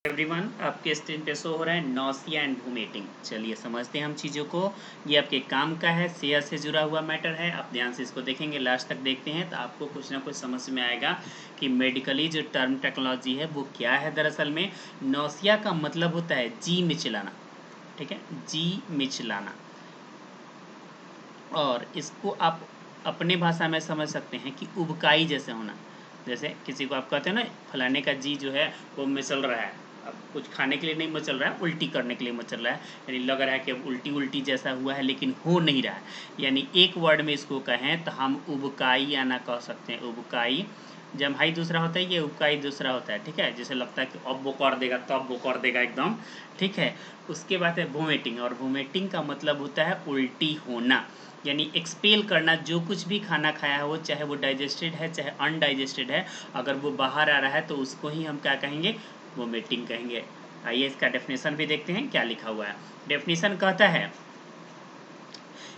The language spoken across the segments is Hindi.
एवरीवन, आपके स्क्रीन पे शो हो रहा है नौसिया एंड वोमिटिंग। चलिए समझते हैं हम चीज़ों को। ये आपके काम का है, सेहत से जुड़ा हुआ मैटर है। आप ध्यान से इसको देखेंगे, लास्ट तक देखते हैं तो आपको कुछ ना कुछ समझ में आएगा कि मेडिकली जो टर्म टेक्नोलॉजी है वो क्या है। दरअसल में नौसिया का मतलब होता है जी मिचलाना, ठीक है, जी मिचलाना। और इसको आप अपने भाषा में समझ सकते हैं कि उबकाई जैसे होना। जैसे किसी को आप कहते हैं ना, फलाने का जी जो है वो मचल रहा है। अब कुछ खाने के लिए नहीं मचल रहा है, उल्टी करने के लिए मचल रहा है, यानी लग रहा है कि अब उल्टी उल्टी जैसा हुआ है लेकिन हो नहीं रहा है। यानी एक वर्ड में इसको कहें तो हम उबकाई आना कह सकते हैं। उबकाई जम्हाई दूसरा होता है, ये उबकाई दूसरा होता है, ठीक है। जैसे लगता है कि अब वो कर देगा तब वो कर देगा एकदम, ठीक है। उसके बाद है वोमिटिंग, और वोमिटिंग का मतलब होता है उल्टी होना, यानी एक्सपेल करना। जो कुछ भी खाना खाया है वो, चाहे वो डाइजेस्टेड है चाहे अनडाइजेस्टेड है, अगर वो बाहर आ रहा है तो उसको ही हम क्या कहेंगे, वोमिटिंग कहेंगे। आइए इसका डेफिनेशन भी देखते हैं क्या लिखा हुआ है। डेफिनेशन कहता है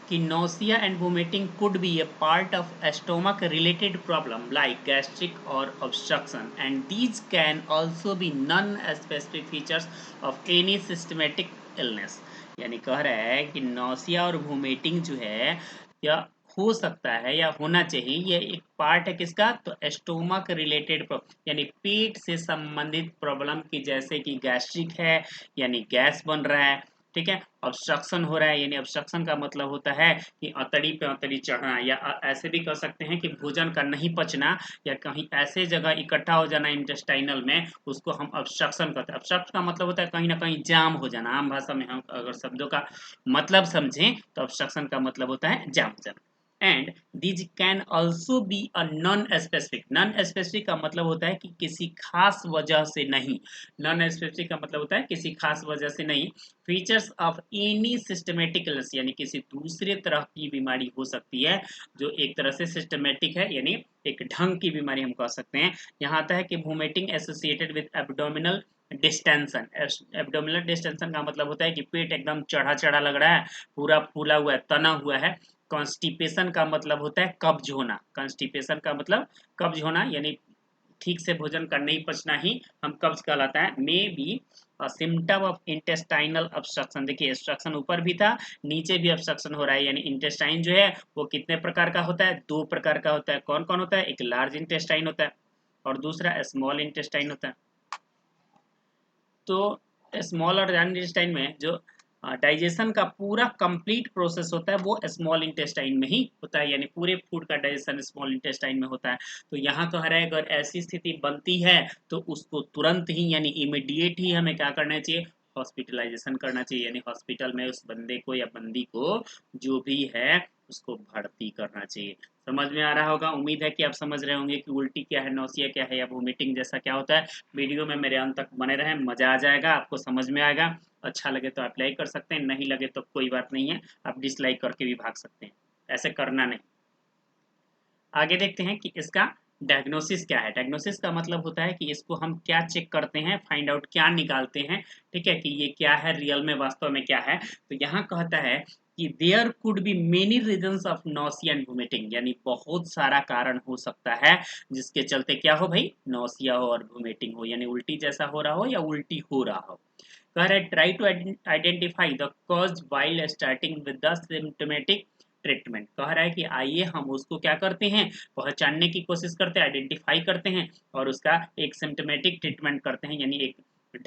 कि nausea and vomiting could be a part of a stomach related problem like gastric or obstruction, and these can also be non-specific features of any systematic illness। यानी कह रहा है कि nausea और vomiting जो है या हो सकता है या होना चाहिए, ये एक पार्ट है किसका, तो स्टोमक रिलेटेड प्रॉब्लम, यानी पेट से संबंधित प्रॉब्लम की, जैसे कि गैस्ट्रिक है यानी गैस बन रहा है, ठीक है। ऑब्स्ट्रक्शन हो रहा है, यानी ऑब्स्ट्रक्शन का मतलब होता है कि अतड़ी पे अतड़ी चढ़ना, या ऐसे भी कह सकते हैं कि भोजन का नहीं पचना, या कहीं ऐसे जगह इकट्ठा हो जाना इंटेस्टाइनल में, उसको हम ऑब्स्ट्रक्शन कहते हैं। ऑब्स्ट्रक्ट का मतलब होता है कहीं ना कहीं जाम हो जाना। आम भाषा में हम अगर शब्दों का मतलब समझें तो ऑब्स्ट्रक्शन का मतलब होता है जाम हो जाना। And these can also be a non-specific। non-specific का मतलब होता है कि किसी खास वजह से नहीं। non-specific का मतलब होता है किसी खास वजह से नहीं। Features of any systematic illness, यानी किसी दूसरे तरह की बीमारी हो सकती है जो एक तरह से सिस्टमेटिक है, यानी एक ढंग की बीमारी हम कह सकते हैं। यहाँ आता है कि vomiting associated with abdominal distension. Abdominal distension का मतलब होता है कि पेट एकदम चढ़ा चढ़ा लग रहा है, पूरा फूला हुआ है, तना हुआ है। कॉन्स्टिपेशन का मतलब होता है कब्ज होना। कॉन्स्टिपेशन का मतलब कब्ज होना, यानी ठीक से भोजन का नहीं पचना ही हम कब्ज कहलाता है। May be symptom of intestinal obstruction. देखिए ऑब्स्ट्रक्शन ऊपर भी था, नीचे भी ऑब्स्ट्रक्शन हो रहा है। यानी इंटेस्टाइन जो है वो कितने प्रकार का होता है, दो प्रकार का होता है। कौन कौन होता है, एक लार्ज इंटेस्टाइन होता है और दूसरा स्मॉल इंटेस्टाइन होता है। तो स्मॉल और लार्ज इंटेस्टाइन में जो डाइजेशन का पूरा कंप्लीट प्रोसेस होता है वो स्मॉल इंटेस्टाइन में ही होता है, यानी पूरे फूड का डाइजेशन स्मॉल इंटेस्टाइन में होता है। तो यहाँ कह रहा है अगर ऐसी स्थिति बनती है तो उसको तुरंत ही यानी इमिडिएट ही हमें क्या करना चाहिए, हॉस्पिटलाइजेशन करना चाहिए। यानी हॉस्पिटल में उस बंदे को या बंदी को जो भी है उसको भर्ती करना चाहिए। समझ में आ रहा होगा, उम्मीद है कि आप समझ रहे होंगे कि उल्टी क्या है, नौसिया क्या है, या वोमिटिंग जैसा क्या होता है। वीडियो में मेरे अंत तक बने रहें, मजा आ जाएगा, आपको समझ में आएगा। अच्छा लगे तो आप लाइक कर सकते हैं, नहीं लगे तो कोई बात नहीं है, आप डिसलाइक करके भी भाग सकते हैं, ऐसे करना नहीं। आगे देखते हैं कि इसका डायग्नोसिस क्या है। डायग्नोसिस का मतलब होता है कि इसको हम क्या चेक करते हैं, फाइंड आउट क्या निकालते हैं, ठीक है, कि ये क्या है रियल में, वास्तव में क्या है। तो यहाँ कहता है कि there could be many reasons of nausea and vomiting, यानी बहुत सारा कारण हो सकता है जिसके चलते क्या हो भाई, नॉसिया हो और वोमिटिंग हो, यानी उल्टी जैसा हो रहा हो या उल्टी हो रहा हो। कह रहे try to identify the cause while starting with the symptomatic treatment. कह रहा है कि आइए हम उसको क्या करते हैं, पहचानने की कोशिश करते हैं, आइडेंटिफाई करते हैं और उसका एक सिम्टोमेटिक ट्रीटमेंट करते हैं, यानी एक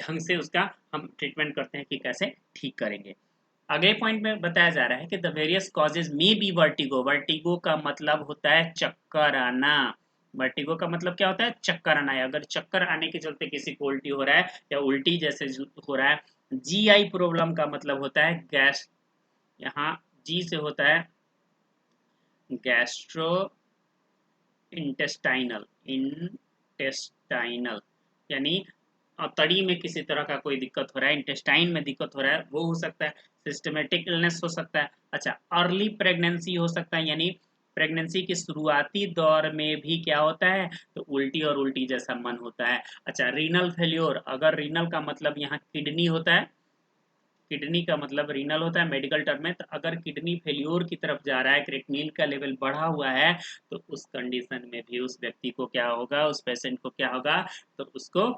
ढंग से उसका हम ट्रीटमेंट करते हैं कि कैसे ठीक करेंगे। अगले पॉइंट में बताया जा रहा है कि the various causes may be vertigo. Vertigo का मतलब होता है चक्कर आना। वर्टिगो का मतलब क्या होता है, चक्कर आना है। अगर चक्कर आने के चलते किसी को उल्टी हो रहा है या उल्टी जैसे हो रहा है। जीआई प्रॉब्लम का मतलब होता है गैस, यहाँ जी से होता है गैस्ट्रो इंटेस्टाइनल। इंटेस्टाइनल यानी तड़ी में किसी तरह का कोई दिक्कत हो रहा है, इंटेस्टाइन में दिक्कत हो रहा है, वो हो सकता है। सिस्टमेटिक इलनेस हो सकता है। अच्छा, अर्ली प्रेगनेंसी हो सकता है, यानी प्रेगनेंसी के शुरुआती दौर में भी क्या होता है, तो उल्टी और उल्टी जैसा मन होता है। अच्छा, रीनल फेल्योर, अगर रीनल का मतलब यहाँ किडनी होता है, किडनी का मतलब रीनल होता है मेडिकल टर्म में, तो अगर किडनी फेल्योर की तरफ जा रहा है, क्रेटनिल का लेवल बढ़ा हुआ है, तो उस कंडीशन में भी उस व्यक्ति को क्या होगा, उस पेशेंट को क्या होगा, तो उसको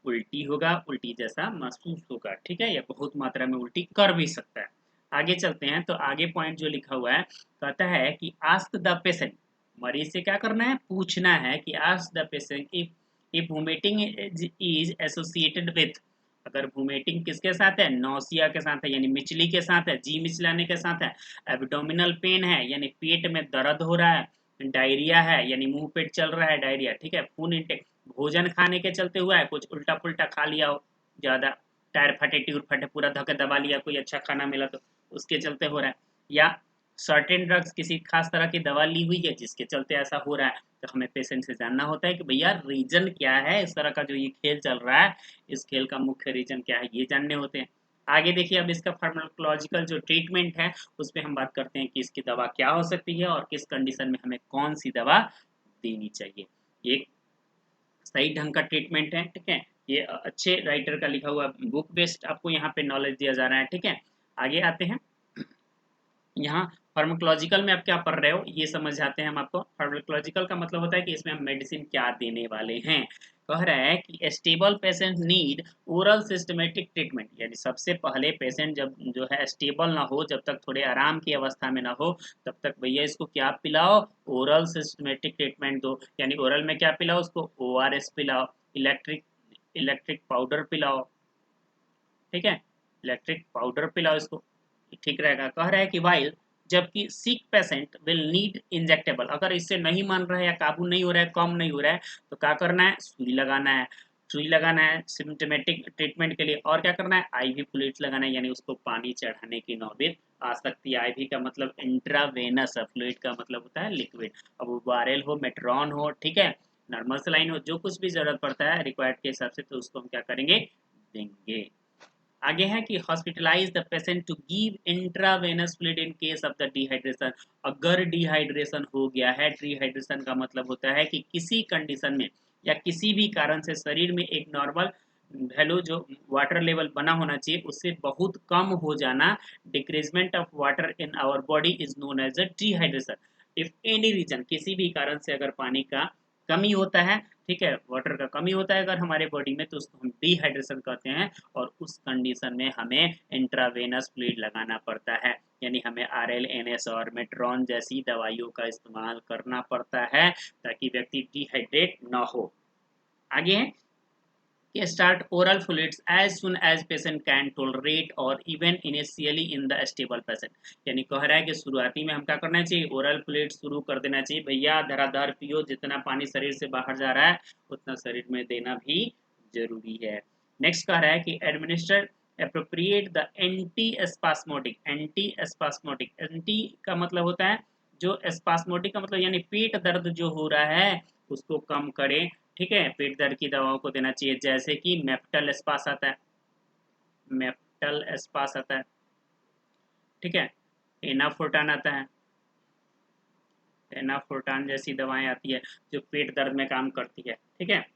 उल्टी होगा, उल्टी जैसा महसूस होगा, ठीक है, या बहुत मात्रा में उल्टी कर भी सकता है। आगे चलते हैं तो आगे पॉइंट जो लिखा हुआ है कहता है कि आस्क द पेशेंट, मरीज से क्या करना है, पूछना है कि ask the patient if vomiting is associated with, अगर वोमिटिंग किसके साथ है, नौसिया के साथ है यानी मिचली के साथ है, जी मिचलाने के साथ है, एब्डोमिनल पेन है यानी पेट में दर्द हो रहा है, डायरिया है यानी मुंह पेट चल रहा है डायरिया, ठीक है, फूड इनटेक, भोजन खाने के चलते हुआ है, कुछ उल्टा पुल्टा खा लिया हो, ज्यादा टायर फटे ट्यूर फटे पूरा धक्का दबा लिया, कोई अच्छा खाना मिला तो उसके चलते हो रहा है, या सर्टेन ड्रग्स किसी खास तरह की दवा ली हुई है जिसके चलते ऐसा हो रहा है, तो हमें पेशेंट से जानना होता है कि भैया रीजन क्या है, इस तरह का जो ये खेल चल रहा है इस खेल का मुख्य रीजन क्या है, ये जानने होते हैं। आगे देखिए अब इसका फार्माकोलॉजिकल जो ट्रीटमेंट है उस पर हम बात करते हैं कि इसकी दवा क्या हो सकती है और किस कंडीशन में हमें कौन सी दवा देनी चाहिए। एक सही ढंग का ट्रीटमेंट है, ठीक है, ये अच्छे राइटर का लिखा हुआ बुक बेस्ड आपको यहाँ पे नॉलेज दिया जा रहा है, ठीक है। आगे आते हैं, यहाँ फार्माकोलॉजिकल में आप क्या पढ़ रहे हो ये समझ आते हैं हम आपको। फार्माकोलॉजिकल का मतलब होता है कि इसमें हम मेडिसिन क्या देने वाले हैं। कह रहा है कि stable patient need oral systematic treatment, यानी सबसे पहले पेशेंट जब जो है स्टेबल ना हो, जब तक थोड़े आराम की अवस्था में ना हो, तब तक भैया इसको क्या पिलाओ, ओरल सिस्टमेटिक ट्रीटमेंट दो, यानी ओरल में क्या पिलाओ, उसको ORS पिलाओ, इलेक्ट्रिक इलेक्ट्रिक पाउडर पिलाओ, ठीक है, इलेक्ट्रिक पाउडर पिलाओ इसको, ठीक रहेगा। कह रहा है कि वाइल, जबकि सिक पेशेंट विल नीड इंजेक्टेबल, अगर इससे नहीं मान रहा है या काबू नहीं हो रहा है, कम नहीं हो रहा है, तो क्या करना है, सुई लगाना है, सुई लगाना है सिम्टोमेटिक ट्रीटमेंट के लिए, और क्या करना है, आईवी फ्लूइड्स लगाना है, यानी उसको पानी चढ़ाने की नौबत आ सकती है। आईवी का मतलब इंट्रावेनस, फ्लूइड का मतलब होता है लिक्विड, अब वो वायरल हो, मेट्रॉन हो, ठीक है, नॉर्मल सलाइन हो, जो कुछ भी जरूरत पड़ता है रिक्वायर्ड के हिसाब से, तो उसको हम क्या करेंगे, देंगे। आगे है कि hospitalize the patient to give intravenous fluid in case of the dehydration, अगर डिहाइड्रेशन हो गया है, डिहाइड्रेशन का मतलब होता है कि किसी कंडीशन में या किसी भी कारण से शरीर में एक नॉर्मल वैल्यू जो वाटर लेवल बना होना चाहिए उससे बहुत कम हो जाना, decreasement of water in our body is known as a dehydration. If any reason, किसी भी कारण से अगर पानी का कमी होता है, ठीक है, वाटर का कमी होता है अगर हमारे बॉडी में, तो उसको हम डिहाइड्रेशन कहते हैं, और उस कंडीशन में हमें इंट्रावेनस फ्लूइड लगाना पड़ता है, यानी हमें RLNS और मेट्रॉन जैसी दवाइयों का इस्तेमाल करना पड़ता है ताकि व्यक्ति डिहाइड्रेट ना हो। आगे है कि start oral fluids as soon as patient can tolerate or even initially in the stable patient, यानी कह रहा है कि शुरुआती में हम क्या करना चाहिए, ओरल फ्लूइड शुरू कर देना चाहिए, भैया धराधर पियो, जितना पानी शरीर से बाहर जा रहा है उतना शरीर में देना भी जरूरी है। नेक्स्ट कह रहा है कि एडमिनिस्टर अप्रोप्रिएट द एंटी का मतलब होता है जो स्पास्मोटिक का मतलब यानी पेट दर्द जो हो रहा है उसको कम करे, ठीक है, पेट दर्द की दवाओं को देना चाहिए, जैसे कि मेप्टल स्पास आता है, मेप्टल स्पास आता है, ठीक है, एनाफोर्टान आता है, एनाफोर्टान जैसी दवाएं आती है जो पेट दर्द में काम करती है, ठीक है,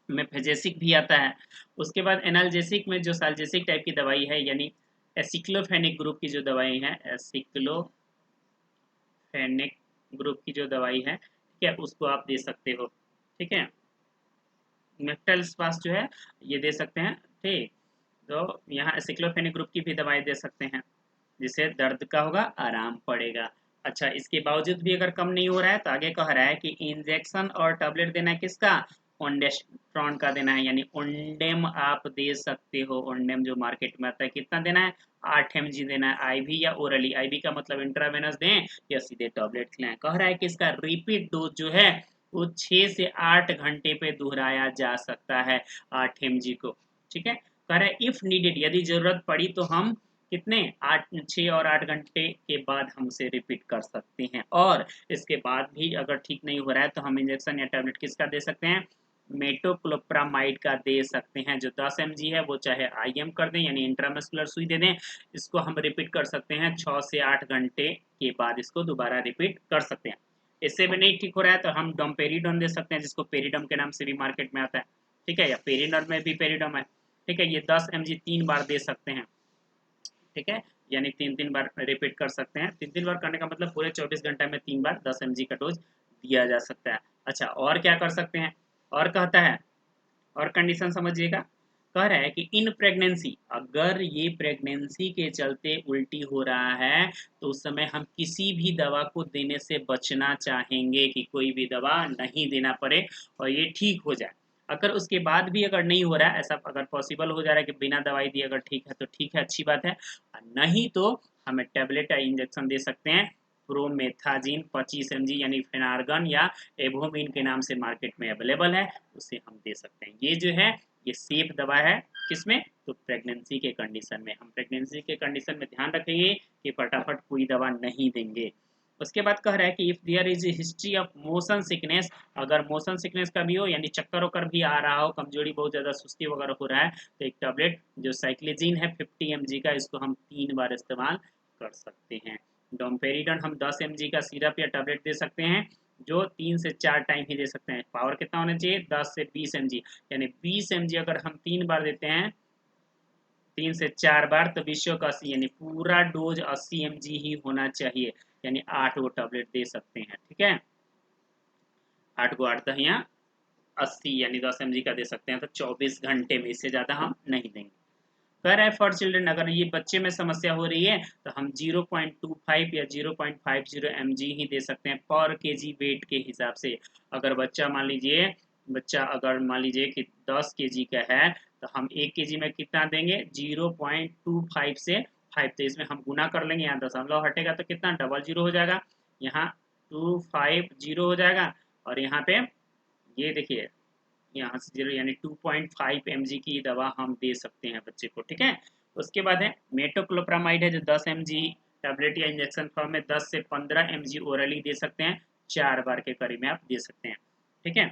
मेफेजेसिक भी आता है। उसके बाद एनाल्जेसिक में जो साल्जेसिक टाइप की दवाई है, यानी एसिक्लोफेनिक ग्रुप की जो दवाई है, एसिक्लोफेनिक ग्रुप की जो दवाई है, ठीक है, उसको आप दे सकते हो, ठीक है, मेफ्टल स्पास जो है ये दे सकते हैं, ठीक, तो यहाँ एसिक्लोफेनिक ग्रुप की भी दवाई दे सकते हैं जिससे दर्द का होगा आराम पड़ेगा। अच्छा, इसके बावजूद भी अगर कम नहीं हो रहा है तो आगे कह रहा है कि इंजेक्शन और टैबलेट देना है किसका, ओंडेस्ट्रॉन का देना है, यानी ओंडेम आप दे सकते हो, ओंडेम जो मार्केट में आता है, कितना देना है, 8 mg देना है, आईवी या ओरली, आईवी का मतलब इंट्रावेनस दें या सीधे टैबलेट खिलाएं। कह रहा है कि इसका रिपीट डोज जो है वो 6 से 8 घंटे पे दोहराया जा सकता है 8 mg को, ठीक है। कह रहा है इफ नीडेड, यदि जरूरत पड़ी तो हम कितने 6 और 8 घंटे के बाद हम उसे रिपीट कर सकते हैं, और इसके बाद भी अगर ठीक नहीं हो रहा है तो हम इंजेक्शन या टैबलेट किसका दे सकते हैं, मेटोक्लोप्रामाइड का दे सकते हैं, जो 10 mg है वो चाहे IM कर दें यानी इंट्रामस्कुलर सुई दे दें, इसको हम रिपीट कर सकते हैं 6 से 8 घंटे के बाद, इसको दोबारा रिपीट कर सकते हैं। इससे भी नहीं ठीक हो रहा है तो हम डोम्पेरिडोन दे सकते हैं, जिसको पेरिडम के नाम से भी मार्केट में आता है, ठीक है, या पेरिनर में भी पेरिडम है, ठीक है, ये 10 mg 3 बार दे सकते हैं, ठीक है, यानी 3 3 बार रिपीट कर सकते हैं, 3 3 बार करने का मतलब पूरे 24 घंटे में 3 बार 10 mg का डोज दिया जा सकता है। अच्छा, और क्या कर सकते हैं, और कहता है और कंडीशन समझिएगा, कह रहा है कि इन प्रेगनेंसी, अगर ये प्रेगनेंसी के चलते उल्टी हो रहा है तो उस समय हम किसी भी दवा को देने से बचना चाहेंगे कि कोई भी दवा नहीं देना पड़े और ये ठीक हो जाए। अगर उसके बाद भी अगर नहीं हो रहा है, ऐसा अगर पॉसिबल हो जा रहा है कि बिना दवाई दिए अगर ठीक है तो ठीक है, अच्छी बात है। नहीं तो हमें टेबलेट या इंजेक्शन दे सकते हैं, प्रोमेथाजिन 25 mg यानी फेनार्गन या एवोमिन के नाम से मार्केट में अवेलेबल है, उसे हम दे सकते हैं। ये जो है ये सेफ दवा है, किसमें, तो प्रेगनेंसी के कंडीशन में। हम प्रेगनेंसी के कंडीशन में ध्यान रखेंगे कि फटाफट कोई दवा नहीं देंगे। उसके बाद कह रहा है कि if there is history of motion sickness, अगर मोशन सिकनेस का भी हो यानी चक्कर वक्कर भी आ रहा हो, कमजोरी बहुत ज्यादा सुस्ती वगैरह हो रहा है, तो एक टैबलेट जो साइक्लोजीन है 50 mg का, इसको हम 3 बार इस्तेमाल कर सकते हैं। डोम्पेरिडन हम 10 mg का सिरप या टैबलेट दे सकते हैं, जो 3 से 4 टाइम ही दे सकते हैं। पावर कितना होना चाहिए, 10 से 20 mg, यानी 20 mg अगर हम 3 बार देते हैं, 3 से 4 बार, तो 20 का 80 यानी पूरा डोज 80 mg ही होना चाहिए, यानी 8 गो टैबलेट दे सकते हैं। ठीक है, 8 को 8 दहिया 80 यानी 10 mg का दे सकते हैं, तो 24 घंटे में, इससे ज़्यादा हम नहीं देंगे। कह रहा है फॉर चिल्ड्रन, अगर ये बच्चे में समस्या हो रही है तो हम 0.25 या 0.50 mg ही दे सकते हैं पर केजी वेट के हिसाब से। अगर बच्चा मान लीजिए, बच्चा अगर मान लीजिए कि 10 केजी का है तो हम 1 केजी में कितना देंगे, 0.25 से 5, तो इसमें हम गुना कर लेंगे, यहाँ दशमलव हटेगा तो कितना, डबल जीरो हो जाएगा, यहाँ 250 हो जाएगा, और यहाँ पे ये देखिए यहाँ से 0 यानी 2.5 mg की दवा हम दे सकते हैं बच्चे को। ठीक है, उसके बाद है मेटोक्लोप्रामाइड है, जो 10 mg टैबलेट या इंजेक्शन फॉर्म में 10 से 15 mg ओरली दे सकते हैं, 4 बार के करीब में आप दे सकते हैं। ठीक है,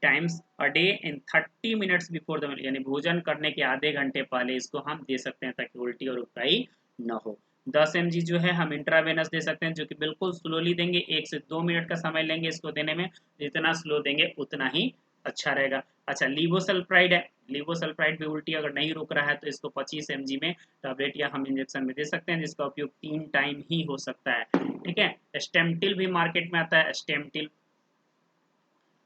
times a day in 30 minutes before the meal, यानी भोजन करने के आधे घंटे पहले इसको हम दे सकते हैं ताकि उल्टी और उबकाई न हो। 10 mg जो है हम इंट्रावेनस दे सकते हैं, जो कि बिल्कुल स्लोली देंगे, 1 से 2 मिनट का समय लेंगे इसको देने में, जितना स्लो देंगे उतना ही अच्छा रहेगा। अच्छा, लीवोसल्प्राइड है, लीवोसल्प्राइड भी उल्टी अगर नहीं रुक रहा है तो इसको 25 mg में टैबलेट या हम इंजेक्शन में दे सकते हैं, जिसका उपयोग 3 टाइम ही हो सकता है। ठीक है, स्टेमटिल भी मार्केट में आता है, स्टेमटिल,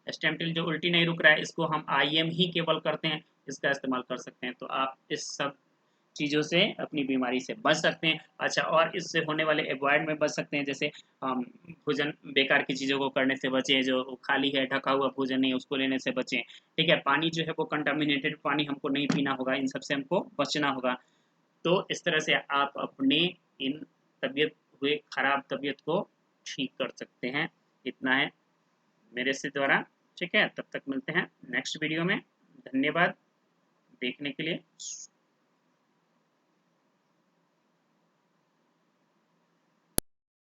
स्टेमटिल जो उल्टी नहीं रुक रहा है, इसको हम आईएम ही केवल करते हैं, इसका इस्तेमाल कर सकते हैं। तो आप इस सब चीज़ों से अपनी बीमारी से बच सकते हैं। अच्छा, और इससे होने वाले अवॉइड में बच सकते हैं, जैसे भोजन बेकार की चीज़ों को करने से बचें, जो खाली है ढका हुआ भोजन नहीं उसको लेने से बचें। ठीक है, पानी जो है वो कंटामिनेटेड पानी हमको नहीं पीना होगा, इन सब से हमको बचना होगा। तो इस तरह से आप अपने इन तबीयत हुए खराब तबीयत को ठीक कर सकते हैं। इतना है मेरे से द्वारा। ठीक है, तब तक मिलते हैं नेक्स्ट वीडियो में। धन्यवाद देखने के लिए।